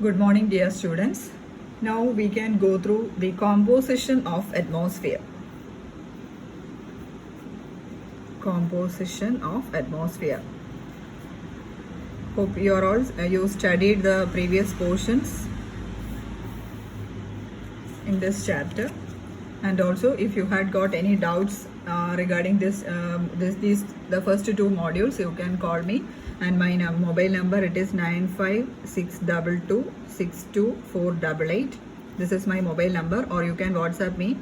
Good morning, dear students. Now we can go through the composition of atmosphere. Composition of atmosphere. Hope you are all you studied the previous portions in this chapter, and also if you had got any doubts regarding these the first two modules, you can call me, and my mobile number it is 9562262488. This is my mobile number, or you can WhatsApp me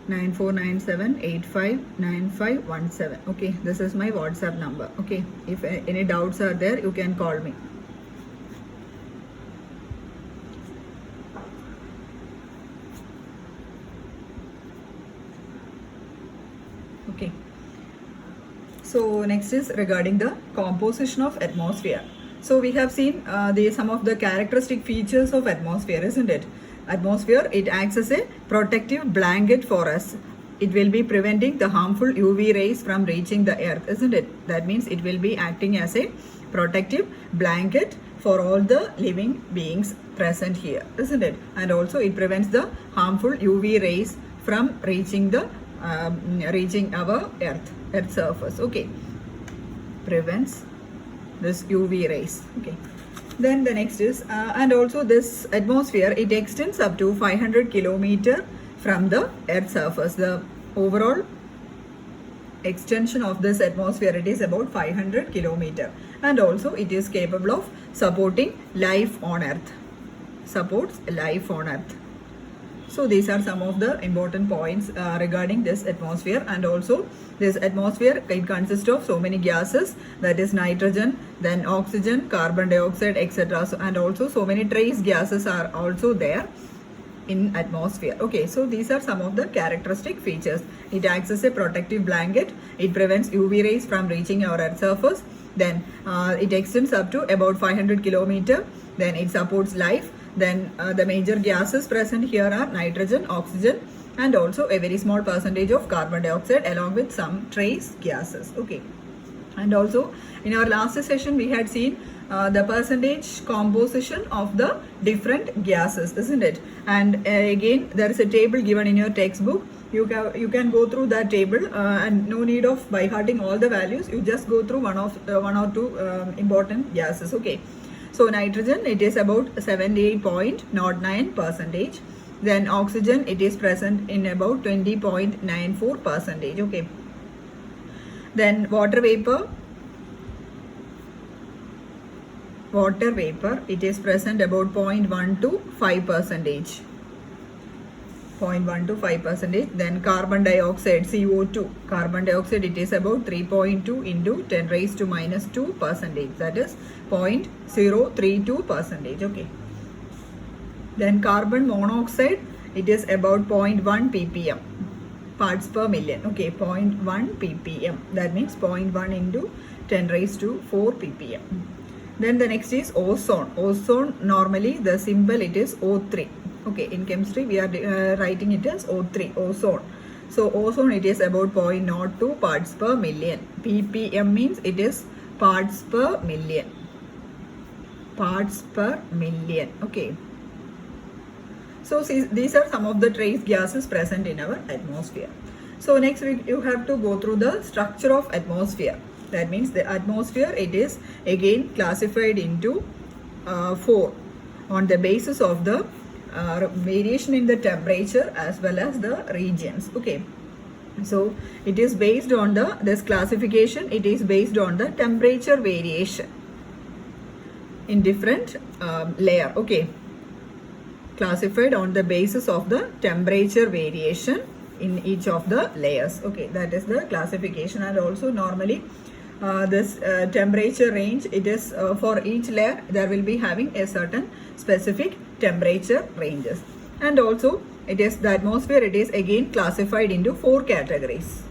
9497859517. Okay, this is my WhatsApp number. Okay, if any doubts are there, you can call me. Okay, so next is regarding the composition of atmosphere. So we have seen some of the characteristic features of atmosphere, isn't it? Atmosphere, it acts as a protective blanket for us. It will be preventing the harmful UV rays from reaching the earth, isn't it? That means it will be acting as a protective blanket for all the living beings present here, isn't it? And also it prevents the harmful UV rays from reaching our earth surface. Okay, prevents this UV rays. Okay, then the next is and also this atmosphere, it extends up to 500 kilometer from the earth surface. The overall extension of this atmosphere, it is about 500 kilometer, and also it is capable of supporting life on earth. Supports life on earth. So these are some of the important points regarding this atmosphere. And also this atmosphere, it consists of so many gases, that is nitrogen, then oxygen, carbon dioxide, etc. So, and also so many trace gases are also there in atmosphere. Okay, so these are some of the characteristic features. It acts as a protective blanket. It prevents UV rays from reaching our earth surface. Then it extends up to about 500 kilometer. Then it supports life. Then the major gases present here are nitrogen, oxygen, and also a very small percentage of carbon dioxide along with some trace gases. Okay, and also in our last session we had seen the percentage composition of the different gases, isn't it? And again there is a table given in your textbook. You can go through that table and no need of by hearting all the values. You just go through one or two important gases. Okay, so nitrogen, it is about 78.09%. Then oxygen, it is present in about 20.94%. Okay, then water vapor, it is present about 0.125%. 0.125%. Then carbon dioxide, CO2, carbon dioxide, it is about 3.2 into 10 raised to minus 2%. That is 0.032%. Okay, then carbon monoxide, it is about 0.1 ppm, parts per million. Okay, 0.1 ppm, that means 0.1 into 10 raised to 4 ppm. Then the next is ozone. Ozone, normally the symbol it is O3. Okay, in chemistry we are writing it as O3, ozone. So ozone, it is about 0.02 parts per million. ppm means it is parts per million. Parts per million. Okay, so see, these are some of the trace gases present in our atmosphere. So next you have to go through the structure of atmosphere. That means the atmosphere, it is again classified into 4 on the basis of the variation in the temperature as well as the regions. Okay, so it is based on this classification, it is based on the temperature variation in different layer. Okay, classified on the basis of the temperature variation in each of the layers. Okay, that is the classification. And also normally this temperature range, it is for each layer there will be having a certain specific temperature ranges. And also it is the atmosphere, it is again classified into 4 categories.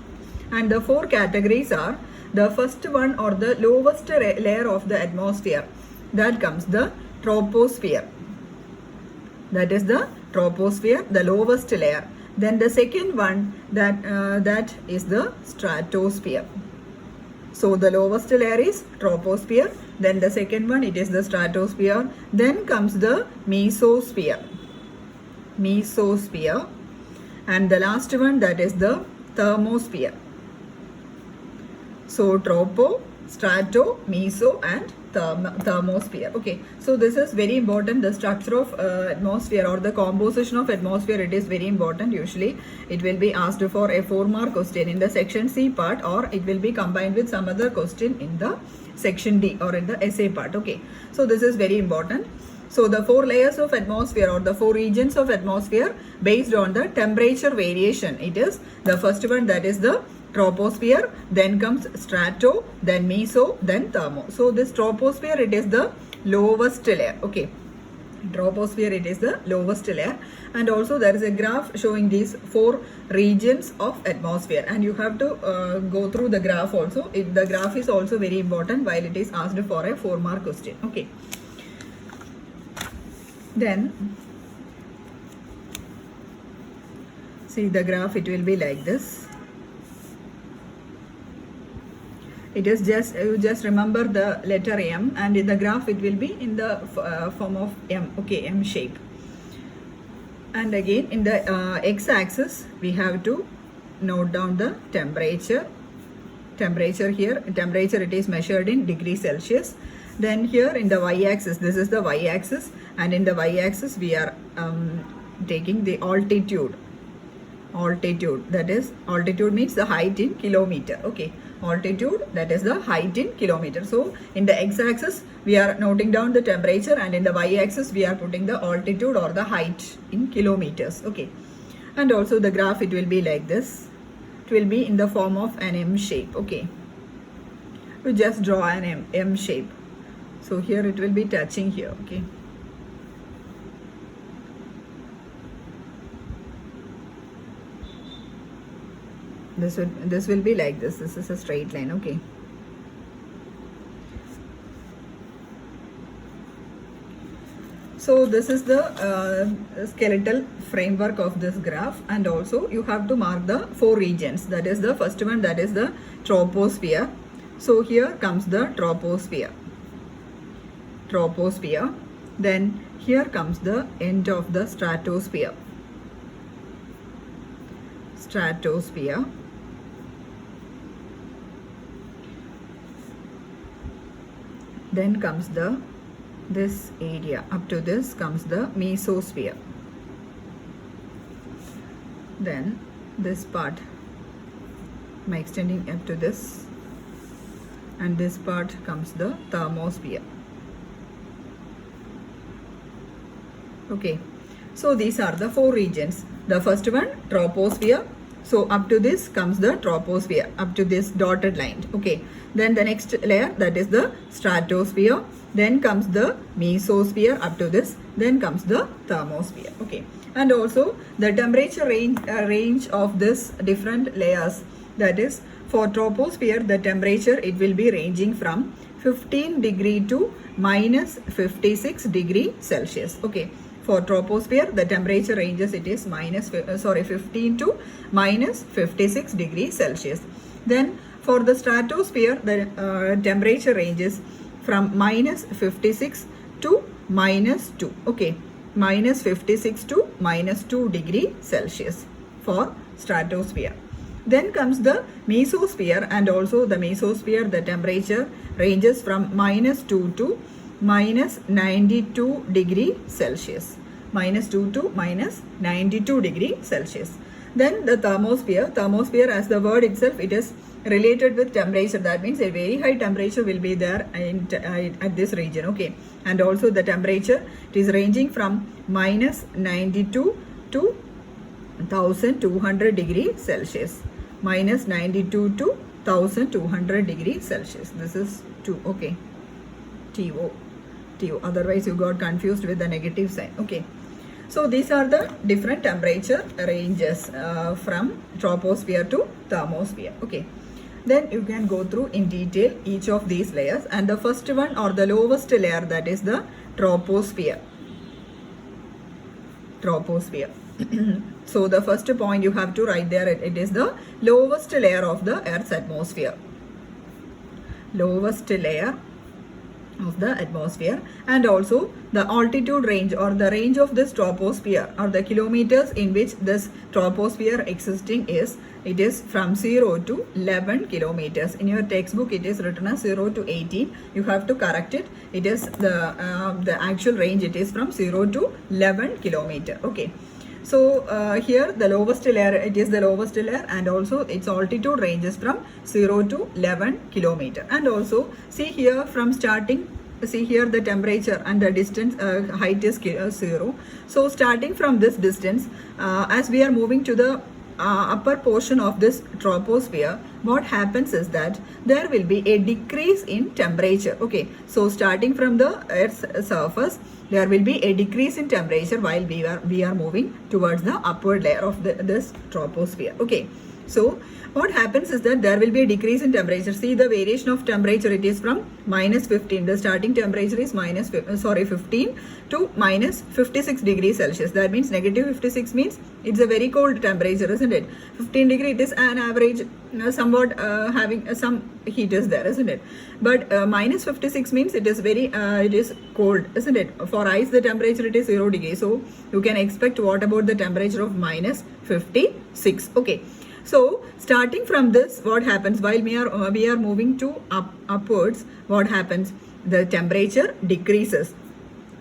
And the 4 categories are: the first one, or the lowest layer of the atmosphere, that comes the troposphere. That is the troposphere, the lowest layer. Then the second one, that is the stratosphere. So the lowest layer is troposphere. Then the second one, it is the stratosphere. Then comes the mesosphere. Mesosphere. And the last one, that is the thermosphere. So tropo, strato, meso and thermosphere. Okay, so this is very important. The structure of atmosphere or the composition of atmosphere, it is very important. Usually it will be asked for a 4-mark question in the section C part, or it will be combined with some other question in the section D or in the essay part. Okay, so this is very important. So the 4 layers of atmosphere or the 4 regions of atmosphere based on the temperature variation. It is the first one, that is the troposphere, then comes strato, then meso, then thermo. So this troposphere, it is the lowest layer. Okay, troposphere, it is the lowest layer. And also there is a graph showing these 4 regions of atmosphere, and you have to go through the graph also. The graph is also very important while it is asked for a 4-mark question. Okay, then see the graph, it will be like this. It is just, you just remember the letter M, and in the graph it will be in the form of M. Okay, M shape. And again in the x-axis we have to note down the temperature. Temperature here, temperature, it is measured in degrees Celsius. Then here in the y-axis, this is the y-axis, and in the y-axis we are taking the altitude. Altitude, that is, altitude means the height in kilometer. Okay, altitude, that is the height in kilometer. So in the x-axis we are noting down the temperature, and in the y-axis we are putting the altitude or the height in kilometers. Okay, and also the graph, it will be like this. It will be in the form of an M shape. Okay, we just draw an M shape. So here it will be touching here. Okay, this will be like this. This is a straight line. Okay, so this is the skeletal framework of this graph, and also you have to mark the 4 regions. That is the first one, that is the troposphere. So here comes the troposphere. Then here comes the end of the stratosphere. Then comes this area. Up to this comes the mesosphere. Then this part, I'm extending up to this, and this part comes the thermosphere. Okay, so these are the 4 regions. The first one, troposphere. So up to this comes the troposphere, up to this dotted line. Okay, then the next layer, that is the stratosphere. Then comes the mesosphere up to this. Then comes the thermosphere. Okay, and also the temperature range of this different layers. That is, for troposphere, the temperature, it will be ranging from 15 degree to minus 56 degree Celsius. Okay, for troposphere, the temperature ranges, it is 15 to minus 56 degrees Celsius. Then for the stratosphere, the temperature ranges from minus 56 to minus 2. Okay, minus 56 to minus 2 degree Celsius for stratosphere. Then comes the mesosphere, and also the mesosphere, the temperature ranges from minus 2 to minus 92 degree Celsius. Minus 2 to minus 92 degree Celsius. Then the thermosphere, as the word itself, it is related with temperature. That means a very high temperature will be there at this region. Okay, and also the temperature, it is ranging from minus 92 to 1200 degree Celsius. Minus 92 to 1200 degree Celsius. This is 2. Okay, TO. Otherwise you got confused with the negative sign. Okay, so these are the different temperature ranges from troposphere to thermosphere. Okay, then you can go through in detail each of these layers, and the first one or the lowest layer, that is the troposphere. So the first point you have to write there, it is the lowest layer of the Earth's atmosphere. lowest layer of the atmosphere, and also the altitude range or the range of this troposphere or the kilometers in which this troposphere existing is, it is from 0 to 11 kilometers. In your textbook it is written as 0 to 18. You have to correct it. It is the actual range, it is from 0 to 11 kilometer. Okay. So here the lowest layer, it is the lowest layer, and also its altitude ranges from 0 to 11 kilometer. And also see here from starting, see here the temperature and the distance, height is 0. So starting from this distance, as we are moving to the upper portion of this troposphere, what happens is that there will be a decrease in temperature. Okay, so starting from the Earth's surface, there will be a decrease in temperature while we are moving towards the upward layer of this troposphere. Okay, so what happens is that there will be a decrease in temperature. See the variation of temperature, it is from minus 15. The starting temperature is 15 to minus 56 degrees Celsius. That means negative 56 means it's a very cold temperature, isn't it? 15 degree, it is an average, somewhat having some heat is there, isn't it? But minus 56 means it is very, it is cold, isn't it? For ice, the temperature, it is 0 degrees. So you can expect what about the temperature of minus 56. Okay. So starting from this, what happens while we are moving to upwards, what happens? The temperature decreases.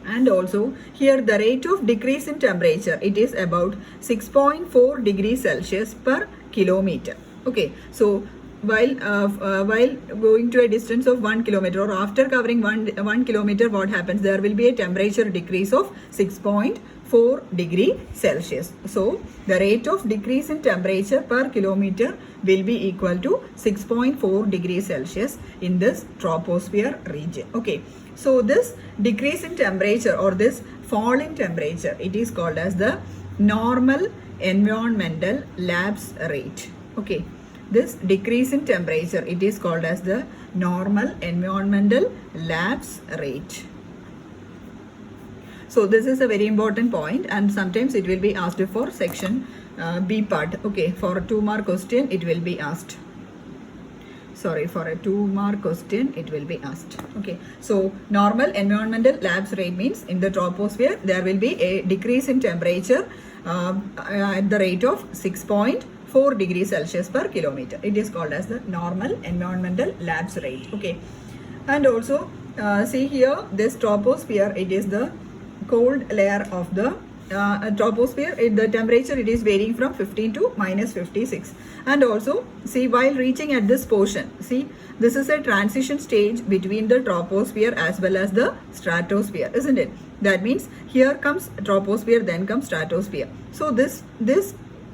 And also here the rate of decrease in temperature, it is about 6.4 degrees Celsius per kilometer. Okay, so while going to a distance of 1 kilometer or after covering 1 kilometer, what happens? There will be a temperature decrease of 6.4 degree Celsius. So the rate of decrease in temperature per kilometer will be equal to 6.4 degrees Celsius in this troposphere region. Okay, so this decrease in temperature or this fall in temperature, it is called as the normal environmental lapse rate. Okay, this decrease in temperature, it is called as the normal environmental lapse rate. So this is a very important point, and sometimes it will be asked for section B part. Okay, for a 2-mark question it will be asked. Sorry, for a 2-mark question it will be asked. Okay, so normal environmental lapse rate means in the troposphere there will be a decrease in temperature at the rate of 6.4 degrees Celsius per kilometer. It is called as the normal environmental lapse rate. Okay, and also see here this troposphere, it is the cold layer of the troposphere. The temperature, it is varying from 15 to minus 56. And also see while reaching at this portion, see this is a transition stage between the troposphere as well as the stratosphere, isn't it? That means here comes troposphere, then comes stratosphere. So this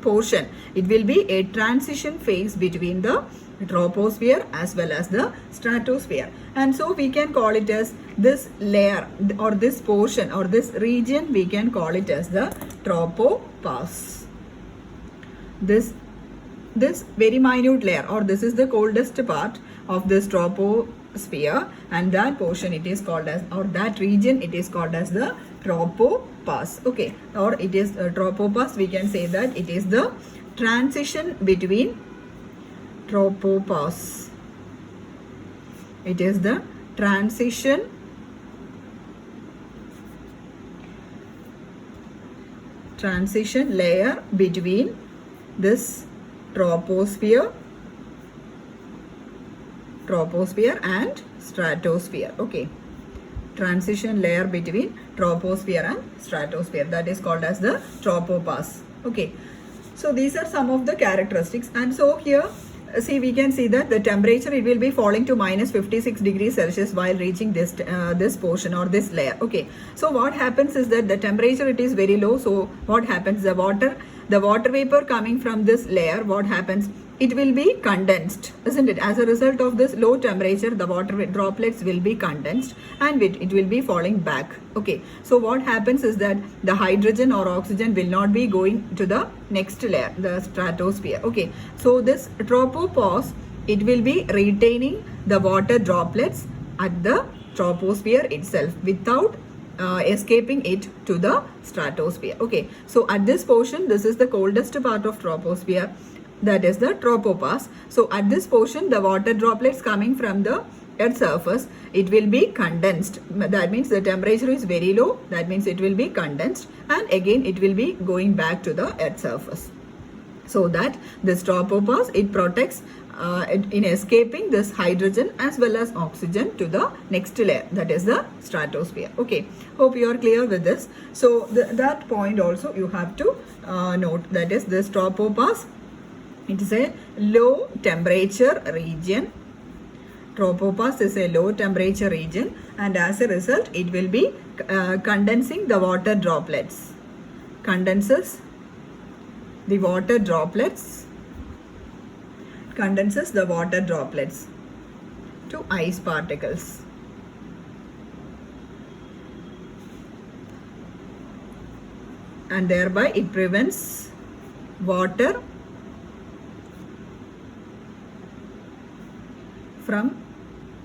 portion, it will be a transition phase between the troposphere as well as the stratosphere, and so we can call it as this layer or this portion or this region, we can call it as the tropopause. This very minute layer, or this is the coldest part of this troposphere, and that portion it is called as, or that region it is called as the tropopause. Okay, or it is tropopause, we can say that it is the transition between tropopause. It is the transition layer between this troposphere and stratosphere. Okay, transition layer between troposphere and stratosphere, that is called as the tropopause. Okay, so these are some of the characteristics, and so here see we can see that the temperature, it will be falling to minus 56 degrees Celsius while reaching this portion or this layer. Okay, so what happens is that the temperature, it is very low. So what happens, the water vapor coming from this layer, what happens, it will be condensed, isn't it? As a result of this low temperature, the water droplets will be condensed and it will be falling back. Okay, so what happens is that the hydrogen or oxygen will not be going to the next layer, the stratosphere. Okay, so this tropopause, it will be retaining the water droplets at the troposphere itself without escaping it to the stratosphere. Okay, so at this portion, this is the coldest part of troposphere, that is the tropopause. So at this portion, the water droplets coming from the Earth's surface, it will be condensed. That means the temperature is very low. That means it will be condensed, and again it will be going back to the Earth's surface. So that this tropopause, it protects in escaping this hydrogen as well as oxygen to the next layer, that is the stratosphere. Okay, hope you are clear with this. So that point also you have to note, that is this tropopause, it is a low temperature region. Tropopause is a low temperature region, and as a result it will be condensing the water droplets. Condenses the water droplets, condenses the water droplets to ice particles. And thereby it prevents water from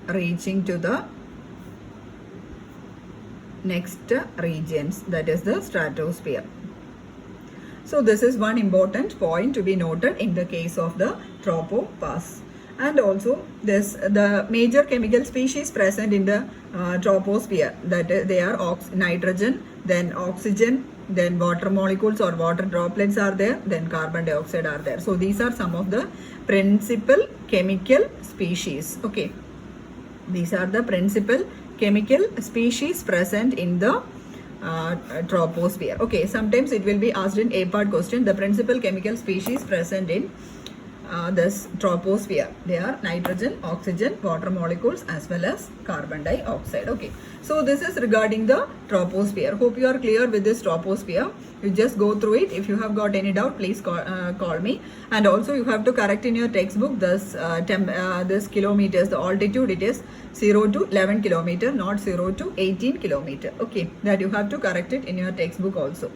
reaching to the next regions, that is the stratosphere. So this is one important point to be noted in the case of the tropopause. And also the major chemical species present in the troposphere, that they are nitrogen, then oxygen, then water molecules or water droplets are there, then carbon dioxide are there. So these are some of the principal chemical species. Okay, these are the principal chemical species present in the troposphere. Okay, sometimes it will be asked in a part question, the principal chemical species present in this troposphere. They are nitrogen, oxygen, water molecules as well as carbon dioxide. Okay, so this is regarding the troposphere. Hope you are clear with this troposphere. You just go through it. If you have got any doubt, please call me. And also you have to correct in your textbook this this kilometers, the altitude, it is 0 to 11 kilometer, not 0 to 18 kilometer. Okay, that you have to correct it in your textbook also.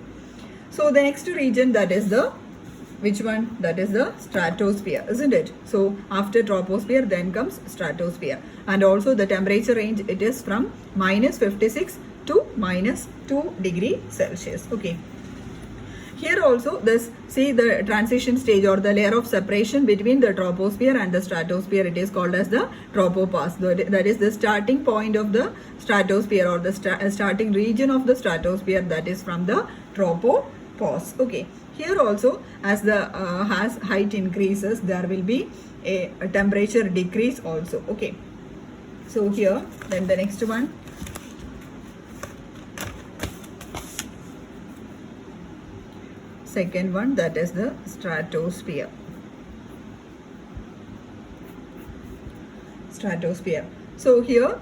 So the next region, that is the which one? That is the stratosphere, isn't it? So after troposphere then comes stratosphere, and also the temperature range, it is from -56 to -2 degree Celsius. Okay, here also this, see the transition stage or the layer of separation between the troposphere and the stratosphere, it is called as the tropopause. That is the starting point of the stratosphere or the starting region of the stratosphere, that is from the tropopause. Okay, here also as the height increases, there will be a temperature decrease also. Okay, so here then the next one, second one, that is the stratosphere. Stratosphere. So here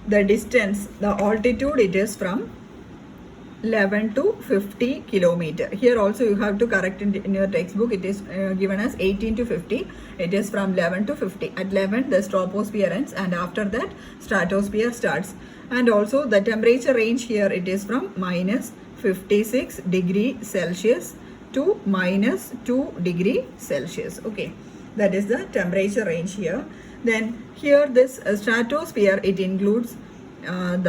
the distance, the altitude, it is from 11 to 50 kilometer. Here also you have to correct in your textbook, it is given as 18 to 50. It is from 11 to 50. At 11 the troposphere ends, and after that stratosphere starts. And also the temperature range here, it is from -56 degree Celsius to -2 degree Celsius. Okay, that is the temperature range here. Then here this stratosphere, it includes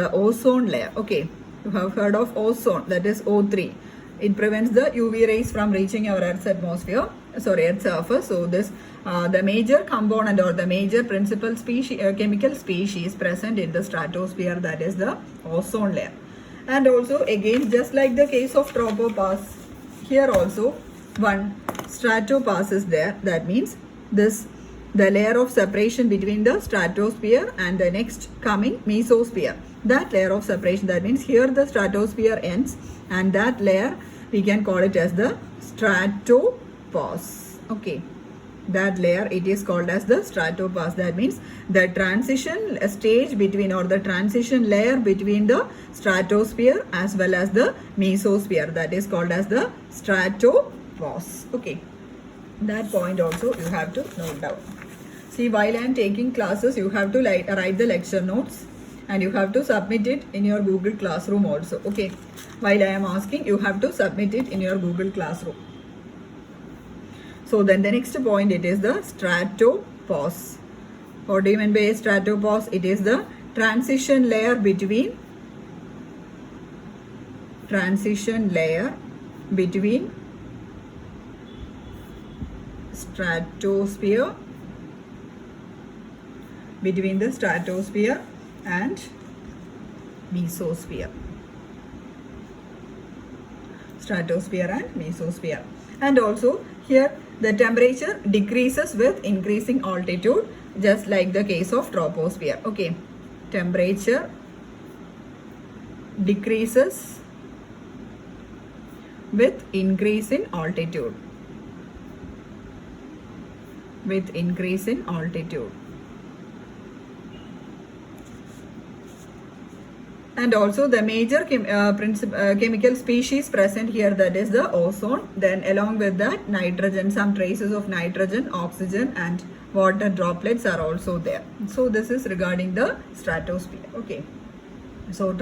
the ozone layer. Okay, you have heard of ozone, that is O3. It prevents the UV rays from reaching our Earth's atmosphere, sorry, Earth's surface. So this the major component or the major principal species, chemical species present in the stratosphere, that is the ozone layer. And also again, just like the case of tropopause, here also one stratopause is there. That means this, the layer of separation between the stratosphere and the next coming mesosphere, that layer of separation, that means here the stratosphere ends, and that layer we can call it as the stratopause. Okay, that layer, it is called as the stratopause. That means the transition stage between, or the transition layer between the stratosphere as well as the mesosphere, that is called as the stratopause. Okay, that point also you have to note down. See, while I am taking classes, you have to write the lecture notes, and you have to submit it in your Google Classroom also. Okay, while I am asking, you have to submit it in your Google Classroom. So then the next point, it is the stratopause. What do you mean by a stratopause? It is the transition layer between stratosphere, between the stratosphere and mesosphere. Stratosphere and mesosphere. And also here the temperature decreases with increasing altitude, just like the case of troposphere. Okay, temperature decreases with increase in altitude. With increase in altitude. And also the major chemical species present here, that is the ozone. Then along with that, nitrogen, some traces of nitrogen, oxygen and water droplets are also there. So this is regarding the stratosphere. Okay. So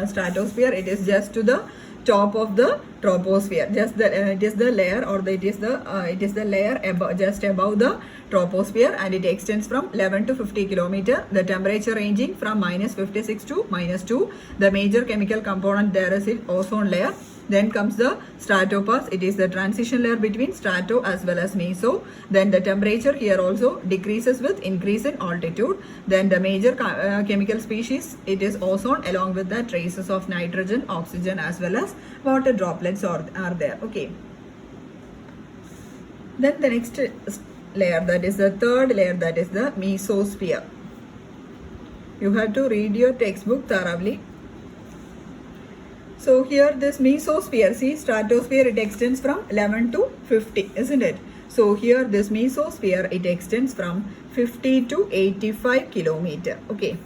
stratosphere, it is just to the top of the troposphere. Just the it is the layer, or it is the layer above, just above the troposphere, and it extends from 11 to 50 kilometer. The temperature ranging from -56 to -2. The major chemical component there is in ozone layer. Then comes the stratopass. It is the transition layer between strato as well as meso. Then the temperature here also decreases with increase in altitude. Then the major chemical species, it is ozone, along with the traces of nitrogen, oxygen as well as water droplets are there. Okay. Then the next layer, that is the third layer, that is the mesosphere. You have to read your textbook thoroughly. So here this mesosphere, see, stratosphere, it extends from 11 to 50, isn't it? So here this mesosphere, it extends from 50 to 85 kilometer. Okay,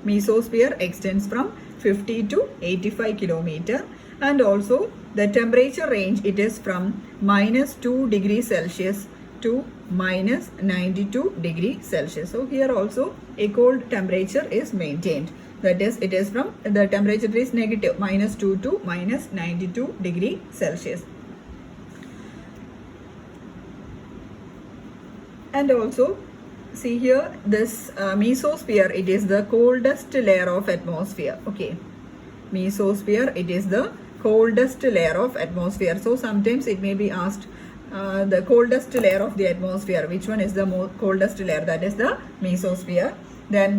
mesosphere extends from 50 to 85 kilometer. And also the temperature range, it is from -2 degrees Celsius to -92 degrees Celsius. So here also a cold temperature is maintained. That is, it is from, the temperature is negative, -2 to -92 degrees Celsius. And also see here this mesosphere, it is the coldest layer of atmosphere. Okay, mesosphere, it is the coldest layer of atmosphere. So sometimes it may be asked, the coldest layer of the atmosphere, which one is the coldest layer? That is the mesosphere. Then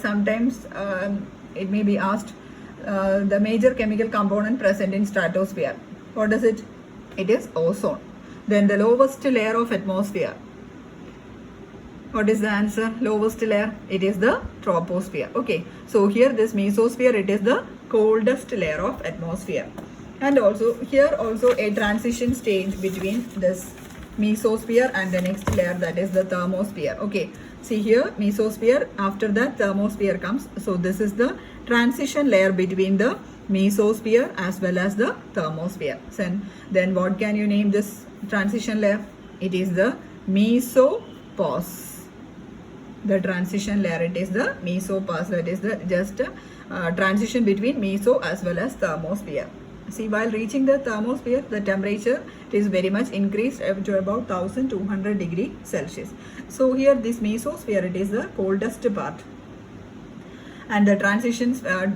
sometimes it may be asked, the major chemical component present in stratosphere. What is it? It is ozone. Then the lowest layer of atmosphere. What is the answer? Lowest layer, it is the troposphere. Okay, so here this mesosphere, it is the coldest layer of atmosphere. And also here also a transition stage between this mesosphere and the next layer, that is the thermosphere. Okay, see here mesosphere, after that thermosphere comes. So this is the transition layer between the mesosphere as well as the thermosphere. Then what can you name this transition layer? It is the mesopause. The transition layer, it is the mesopause. That is the just transition between meso as well as thermosphere. See, while reaching the thermosphere, the temperature is very much increased to about 1200 degrees Celsius. So here this mesosphere, it is the coldest part. And the transition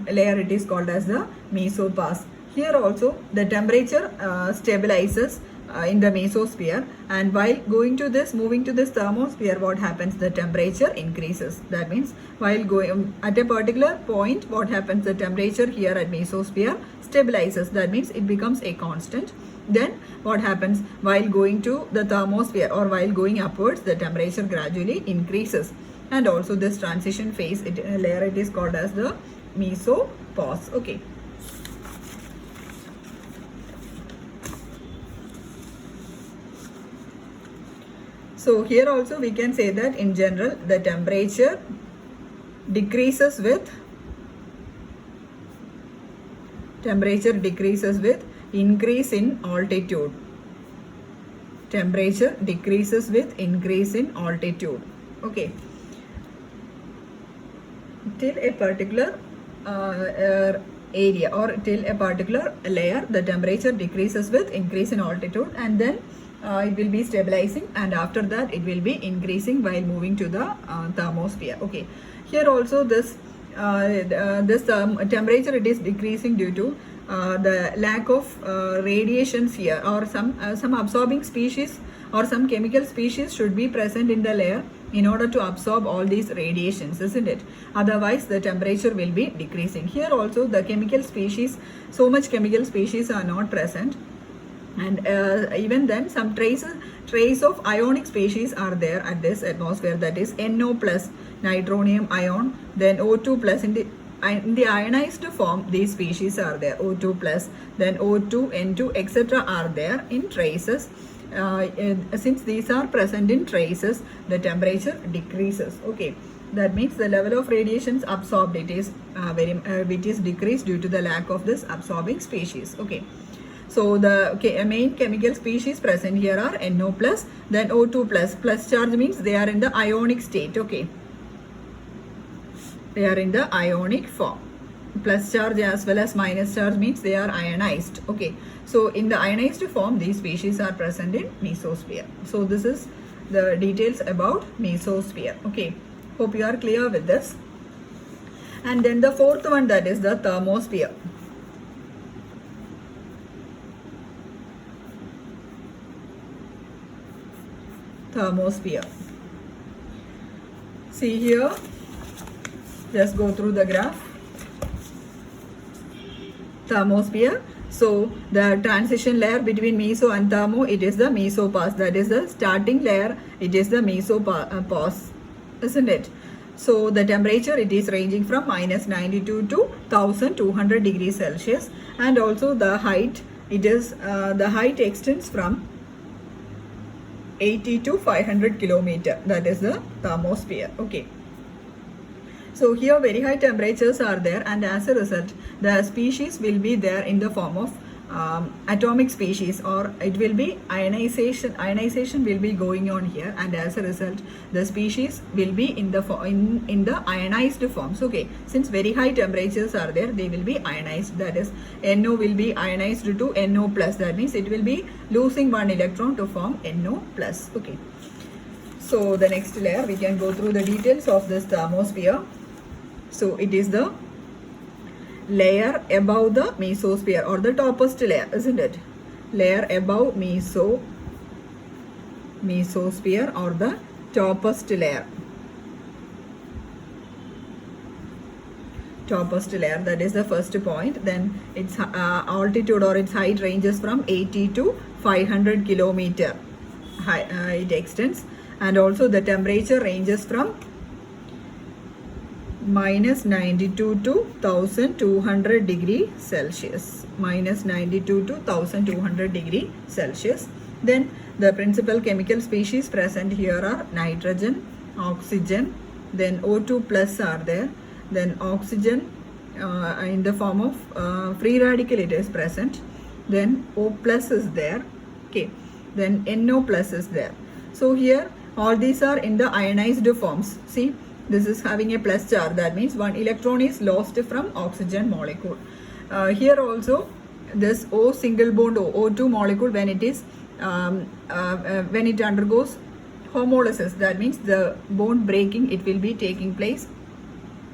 layer, it is called as the mesopause. Here also the temperature stabilizes in the mesosphere, and while moving to this thermosphere, what happens? The temperature increases. That means while going at a particular point, what happens? The temperature here at mesosphere stabilizes. That means it becomes a constant. Then what happens? While going to the thermosphere, or while going upwards, the temperature gradually increases. And also this transition phase layer, it is called as the mesopause. Okay. So here also we can say that in general the temperature decreases with increase in altitude. Temperature decreases with increase in altitude. Okay. Till a particular area or till a particular layer, the temperature decreases with increase in altitude, and then it will be stabilizing, and after that it will be increasing while moving to the thermosphere. Okay, here also this temperature, it is decreasing due to the lack of radiations here, or some absorbing species or some chemical species should be present in the layer in order to absorb all these radiations, isn't it? Otherwise the temperature will be decreasing. Here also the chemical species, so much chemical species are not present, and even then some trace of ionic species are there at this atmosphere, that is NO plus nitronium ion, then O2 plus. In the ionized form these species are there, O2 plus, then O2, N2, etc. are there in traces. Since these are present in traces, the temperature decreases. Okay, that means the level of radiations absorbed, it is decreased due to the lack of this absorbing species. Okay, so the main chemical species present here are NO plus, then O2 plus. Plus charge means they are in the ionic state. Okay, they are in the ionic form. Plus charge as well as minus charge means they are ionized. Okay, so in the ionized form these species are present in mesosphere. So this is the details about mesosphere. Okay, hope you are clear with this. And then the fourth one, that is the thermosphere. Thermosphere. See here, just go through the graph. Thermosphere. So the transition layer between meso and thermo, it is the mesopause. That is the starting layer, it is the mesopause, isn't it? So the temperature, it is ranging from -92 to 1200 degrees Celsius, and also the height, it is the height extends from 80 to 500 kilometer. That is the thermosphere. Okay, so here very high temperatures are there, and as a result the species will be there in the form of atomic species, or it will be ionization will be going on here, and as a result the species will be in the ionized forms. Okay, since very high temperatures are there, they will be ionized. That is NO will be ionized to NO plus. That means it will be losing one electron to form NO plus. Okay, so the next layer we can go through the details of this thermosphere. So it is the layer above the mesosphere, or the topmost layer, isn't it? Layer above mesosphere, or the topmost layer. Topmost layer, that is the first point. Then its altitude or its height ranges from 80 to 500 kilometer. It extends, and also the temperature ranges from -92 to 1200 degree Celsius. -92 to 1200 degree Celsius. Then the principal chemical species present here are nitrogen, oxygen, then O2 plus are there, then oxygen in the form of free radical it is present, then O plus is there. Okay, then NO plus is there. So here all these are in the ionized forms. See, this is having a plus charge, that means one electron is lost from oxygen molecule. Here also this O single bond O2 molecule, when it is when it undergoes homolysis, that means the bond breaking, it will be taking place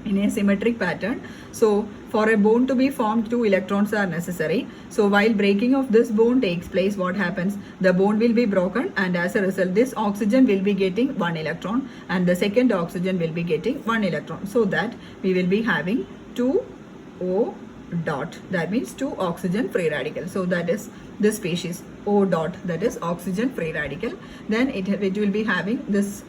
in a symmetric pattern. So for a bond to be formed, 2 electrons are necessary. So while breaking of this bond takes place, what happens? The bond will be broken, and as a result this oxygen will be getting 1 electron, and the second oxygen will be getting 1 electron, so that we will be having 2 O dot, that means 2 oxygen free radical. So that is this species O dot, that is oxygen free radical. Then it will be having this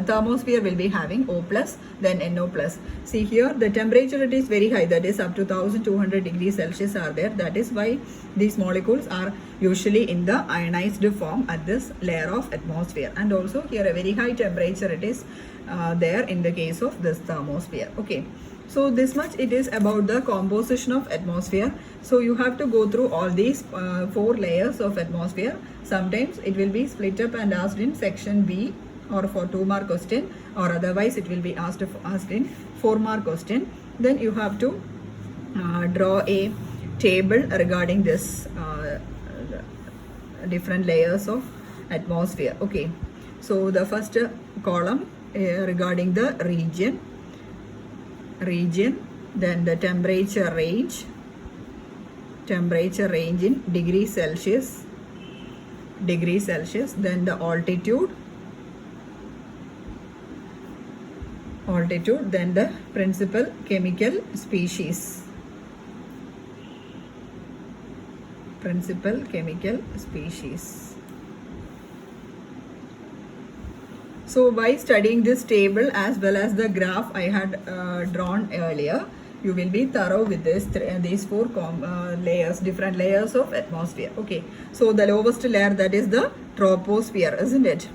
thermosphere will be having O plus, then NO plus. See here the temperature, it is very high, that is up to 1200 degrees Celsius are there. That is why these molecules are usually in the ionized form at this layer of atmosphere. And also here a very high temperature it is there in the case of this thermosphere. Okay, so this much it is about the composition of atmosphere. So you have to go through all these 4 layers of atmosphere. Sometimes it will be split up and asked in section B, or for 2-mark question, or otherwise it will be asked in 4-mark question. Then you have to draw a table regarding this different layers of atmosphere. Okay, so the first column regarding the region, then the temperature range, temperature range in degrees Celsius, then the altitude, then the principal chemical species. So by studying this table as well as the graph I had drawn earlier, you will be thorough with these four layers, different layers of atmosphere. Okay, so the lowest layer, that is the troposphere, isn't it?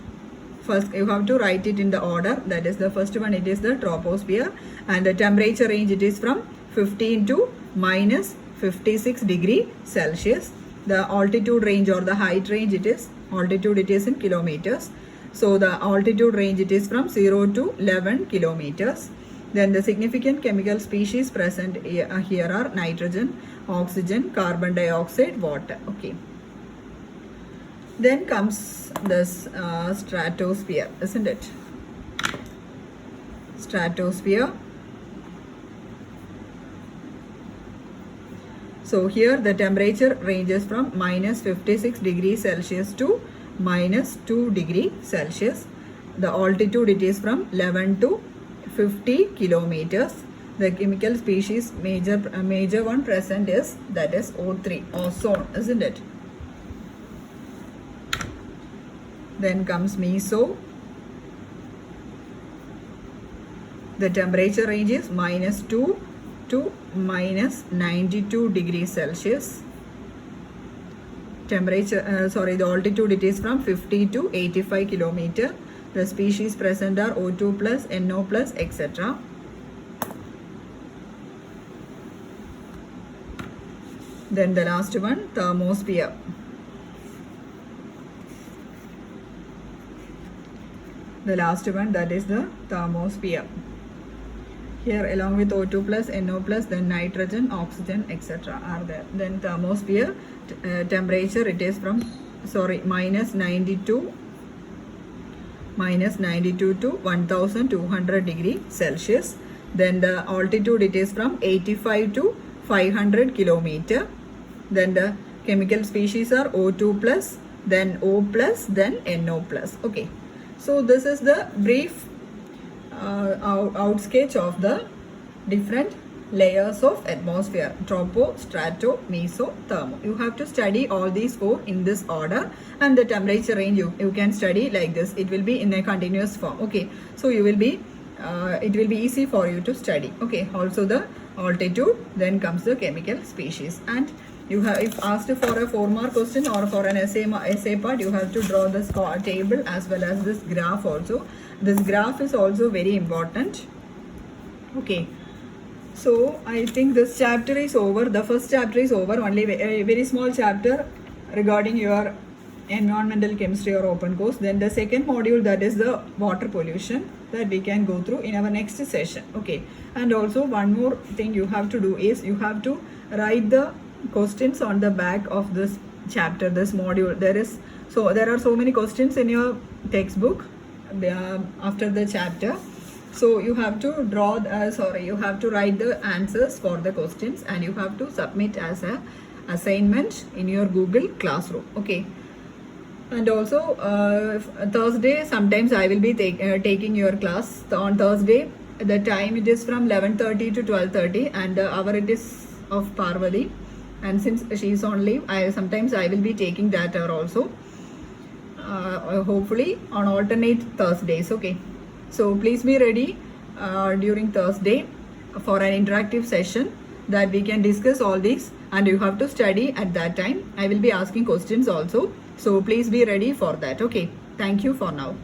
First you have to write it in the order. That is the first one, it is the troposphere, and the temperature range, it is from 15 to minus 56 degree Celsius. The altitude range or the height range, it is in kilometers. So the altitude range, it is from 0 to 11 kilometers. Then the significant chemical species present here are nitrogen, oxygen, carbon dioxide, water. Okay. Then comes this stratosphere, isn't it? Stratosphere. So here the temperature ranges from minus 56 degrees Celsius to minus 2 degree Celsius. The altitude, it is from 11 to 50 kilometers. The chemical species major one present is, that is O3, ozone, isn't it? Then comes meso. The temperature range is minus 2 to minus 92 degrees Celsius. The altitude, it is from 50 to 85 kilometer. The species present are O2 plus, NO plus, etc. Then the last one, thermosphere. The last one, that is the thermosphere. Here along with O2 plus, NO plus, then nitrogen, oxygen, etc. are there. Then thermosphere temperature, it is from minus 92 to 1200 degree Celsius. Then the altitude, it is from 85 to 500 kilometer. Then the chemical species are O2 plus, then O plus, then NO plus. Okay, so this is the brief outsketch of the different layers of atmosphere: tropo, strato, meso, thermo. You have to study all these four in this order, and the temperature range you can study like this. It will be in a continuous form. Okay, so you will be it will be easy for you to study. Okay, also the altitude, then comes the chemical species, and you have, if asked for a 4-mark question or for an essay part, you have to draw this table as well as this graph also. This graph is also very important. Okay, so I think this chapter is over. The first chapter is over. Only a very small chapter regarding your environmental chemistry or open course. Then the second module, that is the water pollution, that we can go through in our next session. Okay, and also one more thing you have to do is you have to write the questions on the back of this chapter, this module. There are so many questions in your textbook after the chapter. So you have to you have to write the answers for the questions, and you have to submit as a assignment in your Google Classroom. Okay, and also Thursday sometimes I will be taking your class. On Thursday the time, it is from 11:30 to 12:30, and the hour it is of Parvati, and since she is on leave, sometimes I will be taking that hour also, hopefully on alternate Thursdays. Okay, so please be ready during Thursday for an interactive session that we can discuss all these, and you have to study at that time. I will be asking questions also, so please be ready for that. Okay, thank you for now.